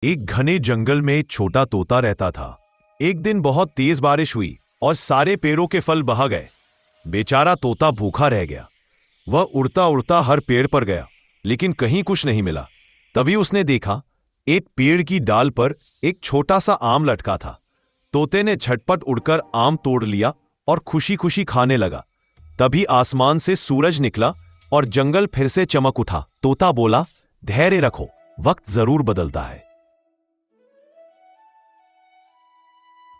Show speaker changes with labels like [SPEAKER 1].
[SPEAKER 1] एक घने जंगल में एक छोटा तोता रहता था। एक दिन बहुत तेज बारिश हुई और सारे पेड़ों के फल बहा गए। बेचारा तोता भूखा रह गया। वह उड़ता उड़ता हर पेड़ पर गया, लेकिन कहीं कुछ नहीं मिला। तभी उसने देखा, एक पेड़ की डाल पर एक छोटा सा आम लटका था। तोते ने झटपट उड़कर आम तोड़ लिया और खुशी खुशी खाने लगा। तभी आसमान से सूरज निकला और जंगल फिर से चमक उठा। तोता बोला, धैर्य रखो, वक्त जरूर बदलता है।